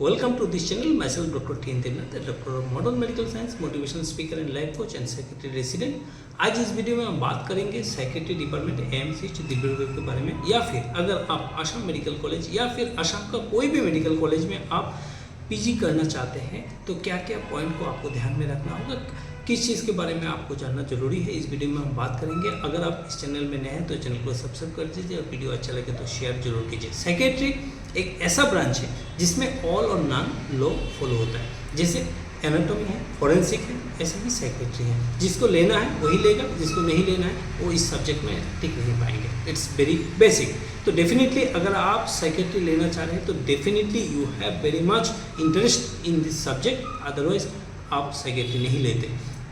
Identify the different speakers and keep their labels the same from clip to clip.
Speaker 1: Welcome to this channel. Myself Dr. T. N. Devnath, Doctor of Modern Medical Science, Motivational Speaker and Life Coach and Secretary Resident. आज इस video में हम बात करेंगे secretary department AMCH Dibrugarh के बारे में, या फिर अगर आप आसाम मेडिकल कॉलेज या फिर आसाम का कोई भी मेडिकल कॉलेज में आप पीजी करना चाहते हैं तो क्या क्या पॉइंट को आपको ध्यान में रखना होगा, किस चीज़ के बारे में आपको जानना जरूरी है, इस वीडियो में हम बात करेंगे। अगर आप इस चैनल में नए हैं तो चैनल को सब्सक्राइब कर दीजिए और वीडियो अच्छा लगे तो शेयर जरूर कीजिए। सेक्रेटरी एक ऐसा ब्रांच है जिसमें ऑल और नॉन लॉ फॉलो होता है। जैसे एनाटॉमी है, फॉरेंसिक है, ऐसे ही सेक्रेटरी है। जिसको लेना है वही लेगा, जिसको नहीं लेना है वो इस सब्जेक्ट में टिक नहीं पाएंगे। It's very basic. तो डेफिनेटली अगर आप सेक्रेटरी लेना चाह रहे हैं तो definitely you have very much interest in this subject, otherwise आप सेक्रेटरी नहीं लेते।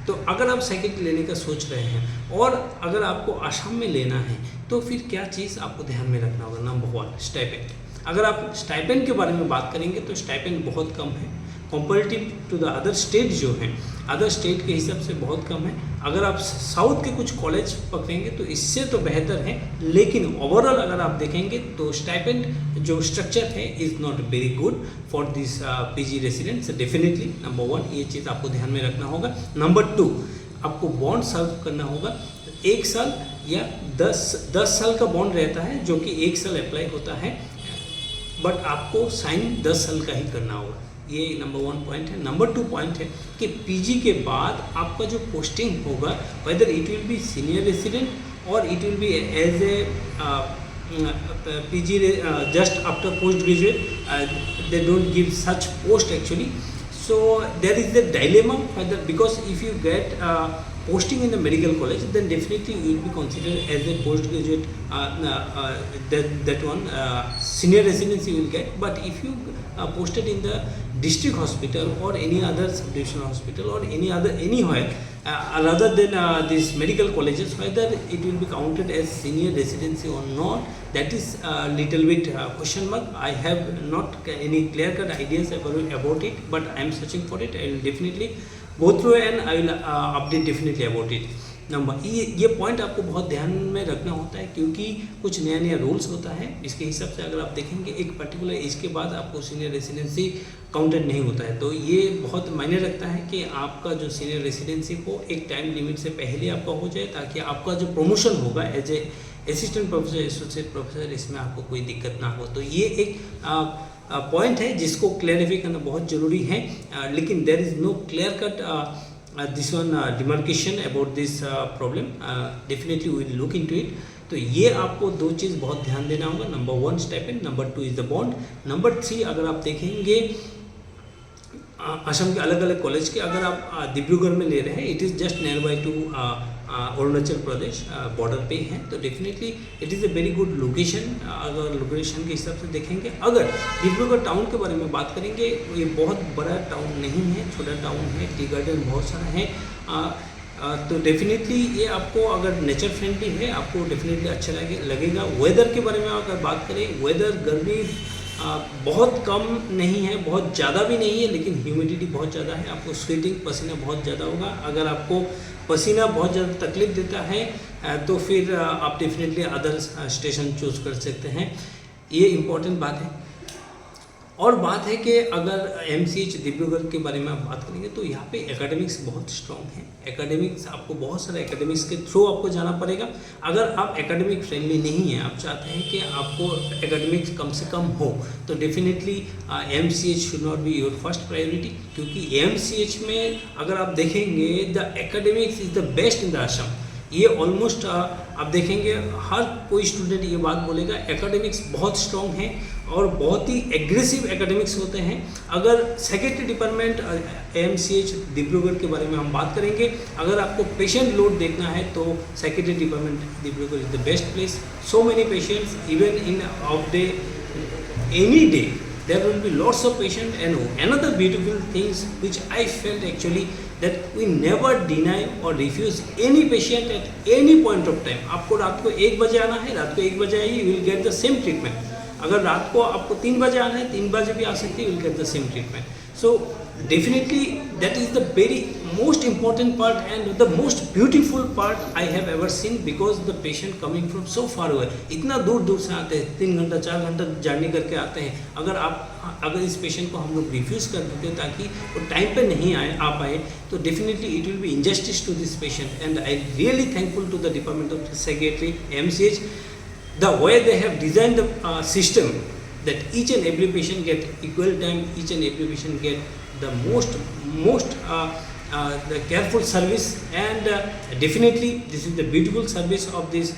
Speaker 1: तो अगर आप सेक्रेटरी लेने का सोच रहे हैं और अगर आपको आसाम में लेना है तो फिर क्या चीज़ आपको ध्यान में रखना होगा। Number 1, stipend. अगर आप स्टाइपेंड के बारे में बात करेंगे तो स्टाइपेंड बहुत कम है comparative to the other state. जो हैं अदर स्टेट के हिसाब से बहुत कम है। अगर आप साउथ के कुछ कॉलेज पकड़ेंगे तो इससे तो बेहतर है, लेकिन ओवरऑल अगर आप देखेंगे तो स्टाइपेंड जो स्ट्रक्चर है is not very good for this PG residents. Definitely number 1 ये चीज़ आपको ध्यान में रखना होगा। नंबर 2, आपको बॉन्ड सर्व करना होगा 1 साल या 10 साल का बॉन्ड रहता है, जो कि 1 साल अप्लाई होता है, बट आपको साइन 10 साल का ही करना होगा। ये नंबर 1 पॉइंट है। नंबर 2 पॉइंट है कि पीजी के बाद आपका जो पोस्टिंग होगा, whether it will be senior resident और it will be as a PG just after post graduate, they don't give such post actually. So there is the dilemma whether, because if you get posting in the medical college, then definitely you will be considered as a postgraduate. That one senior residency you will get. But if you posted in the district hospital or any other sub-division hospital or anywhere rather than these medical colleges, whether it will be counted as senior residency or not, that is a little bit question mark. I have not any clear-cut ideas about it, but I am searching for it. I will definitely go through and I will update definitely about it. Number ये point आपको बहुत ध्यान में रखना होता है, क्योंकि कुछ नया रूल्स होता है। इसके हिसाब से अगर आप देखेंगे एक पर्टिकुलर एज के बाद आपको सीनियर रेसिडेंसी काउंटेड नहीं होता है। तो ये बहुत मायने रखता है कि आपका जो सीनियर रेसिडेंसी हो एक टाइम लिमिट से पहले आपका हो जाए, ताकि आपका जो प्रमोशन होगा as a assistant professor, associate professor, इसमें आपको कोई दिक्कत ना हो। तो ये एक पॉइंट है जिसको क्लैरिफाई करना बहुत ज़रूरी है, लेकिन there is no clear cut this one demarcation about this problem. Definitely we will look into it. तो ये आपको 2 चीज़ बहुत ध्यान देना होगा। Number 1 stipend, number 2 is the bond. Number 3, अगर आप देखेंगे असम के अलग अलग कॉलेज के, अगर आप डिब्रूगढ़ में ले रहे हैं, it is just near by two Arunachal Pradesh border पे है, तो definitely it is a very good location. अगर लोकेशन के हिसाब से देखेंगे, अगर डिब्रूगढ़ टाउन के बारे में बात करेंगे, ये बहुत बड़ा टाउन नहीं है, छोटा टाउन है, टी गार्डन बहुत सारा है। तो डेफिनेटली ये आपको अगर नेचर फ्रेंडली है, आपको डेफिनेटली अच्छा लगेगा। वेदर के बारे में अगर बात करें, वेदर गर्मी बहुत कम नहीं है, बहुत ज़्यादा भी नहीं है, लेकिन ह्यूमिडिटी बहुत ज़्यादा है। आपको स्वेटिंग, पसीना बहुत ज़्यादा होगा। अगर आपको पसीना बहुत ज़्यादा तकलीफ देता है तो फिर आप डेफिनेटली अदर स्टेशन चूज़ कर सकते हैं। ये इम्पोर्टेंट बात है। और बात है कि अगर AMCH डिब्रूगढ़ के बारे में आप बात करेंगे तो यहाँ पे एकेडमिक्स बहुत स्ट्रॉन्ग है। एकेडमिक्स आपको बहुत सारे एकेडमिक्स के थ्रू आपको जाना पड़ेगा। अगर आप एकेडमिक फ्रेंडली नहीं हैं, आप चाहते हैं कि आपको एकेडमिक्स कम से कम हो, तो definitely AMCH should not be your first priority, क्योंकि AMCH में अगर आप देखेंगे the academics is the best in the Assam. ये ऑलमोस्ट आप देखेंगे हर कोई स्टूडेंट ये बात बोलेगा, एकेडमिक्स बहुत स्ट्रॉन्ग है और बहुत ही एग्रेसिव एकेडमिक्स होते हैं। अगर सेक्रेटरी डिपार्टमेंट AMCH डिब्रूगढ़ के बारे में हम बात करेंगे, अगर आपको पेशेंट लोड देखना है तो secretary department Dibrugarh is the best place. So many patients, even in of day, any day there will be lots of patients. And another beautiful things which I felt actually, that we never deny or refuse any patient at any point of time. आपको रात को 1 बजे आना है, रात को 1 बजे आइए, you will get the same treatment. अगर रात को आपको 3 बजे आना है, 3 बजे भी आ सकते हैं, you will get the same treatment. So definitely that is the very most important part and the most beautiful part I have ever seen, because the patient coming from so far away, इतना दूर दूर से आते हैं, 3 घंटा 4 घंटा journey करके आते हैं। अगर आप अगर इस पेशेंट को हम लोग रिफ्यूज़ कर देते ताकि वो टाइम पे नहीं आ पाए, तो definitely it will B injustice to this patient. And I really thankful to the Department of Psychiatry, MCH, the way they have designed the system that each and every patient get equal time, each and every patient get the most the careful service, and definitely this is the beautiful service of this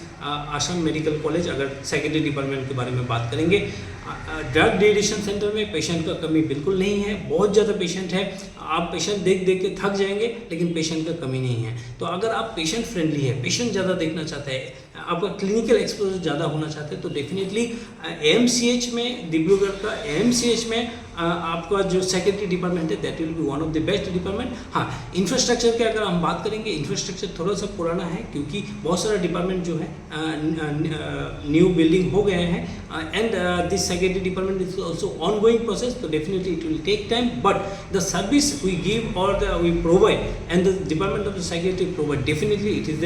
Speaker 1: Assam Medical College. अगर psychiatry department के बारे में बात करेंगे, drug डिएडिक्शन centre में patient का कमी बिल्कुल नहीं है, बहुत ज़्यादा पेशेंट है, आप पेशेंट देख देख के थक जाएंगे, लेकिन पेशेंट का कमी नहीं है। तो अगर आप पेशेंट फ्रेंडली है, पेशेंट ज़्यादा देखना चाहते हैं, आपका क्लिनिकल एक्सपोजर ज़्यादा होना चाहते हैं, तो डेफिनेटली एमसीएच में, डिब्रूगढ़ का एमसीएच में आपका जो साइकेट्री डिपार्टमेंट है that will be one of the best department. हाँ, इंफ्रास्ट्रक्चर के अगर हम बात करेंगे, इंफ्रास्ट्रक्चर थोड़ा सा पुराना है क्योंकि बहुत सारा डिपार्टमेंट जो है न्यू बिल्डिंग हो गए हैं, and this psychiatry department is also on going process, तो definitely it will take time, but the service we give और we provide and the department of the psychiatry provide, definitely it is the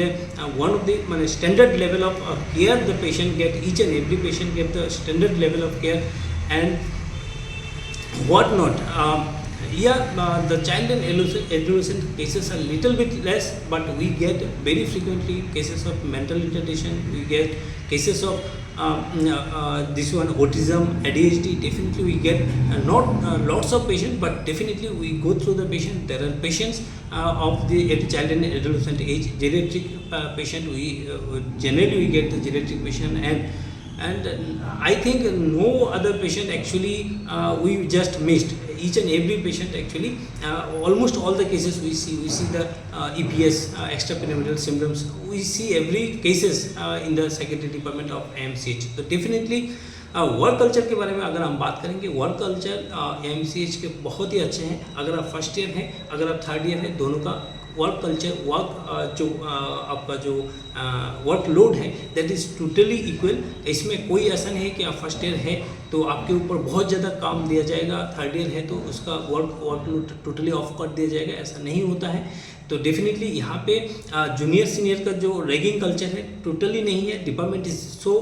Speaker 1: one of the standard level of care the patient get, each and every patient get the standard level of care and what not. The child and adolescent cases are little bit less, but we get very frequently cases of mental retardation, we get cases of this one autism, ADHD. Definitely we get not lots of patients, but definitely we go through the patient. There are patients of the child and adolescent age, geriatric patient, we generally we get the geriatric patient, and I think no other patient actually we just missed. Each and every patient actually, almost all the cases we see the EPS, extrapyramidal symptoms, we see every cases in the psychiatry department of AMCH. तो definitely work culture के बारे में अगर हम बात करेंगे, work culture AMCH के बहुत ही अच्छे हैं। अगर आप फर्स्ट ईयर हैं, अगर आप थर्ड ईयर हैं, दोनों का वर्क कल्चर, जो आपका जो वर्क लोड है दैट इज़ टोटली इक्वल। इसमें कोई ऐसा नहीं है कि आप फर्स्ट ईयर है तो आपके ऊपर बहुत ज़्यादा काम दिया जाएगा, थर्ड ईयर है तो उसका वर्क लोड टोटली ऑफ कर दिया जाएगा, ऐसा नहीं होता है। तो डेफिनेटली यहाँ पे जूनियर सीनियर का जो रैगिंग कल्चर है टोटली नहीं है। Department is so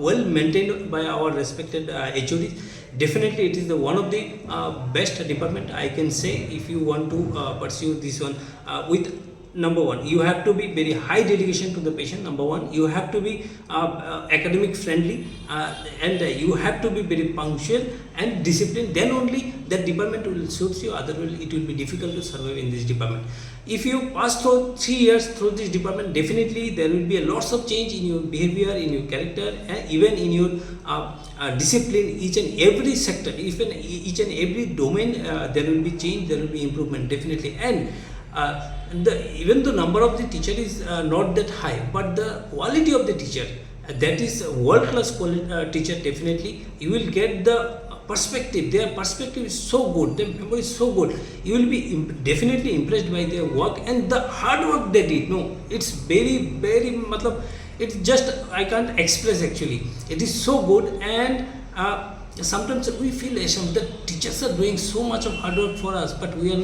Speaker 1: well maintained by our respected HOD. Definitely it is the one of the best department I can say if you want to pursue this one with number one, you have to be very high dedication to the patient. Number one, you have to be academic friendly, and you have to be very punctual and disciplined. Then only that department will suit you, otherwise it will be difficult to survive in this department. If you pass through 3 years through this department, definitely there will be a lots of change in your behavior, in your character, and even in your discipline. Each and every sector, even each and every domain, there will be change, there will be improvement definitely. And even the number of the teacher is not that high, but the quality of the teacher, that is world class teacher. Definitely you will get the perspective, their perspective is so good, their memory is so good, you will be definitely impressed by their work and the hard work they did. No, it's very matlab, it's just I can't express actually, it is so good. And sometimes we feel ashamed that teachers are doing so much of hard work for us, but we are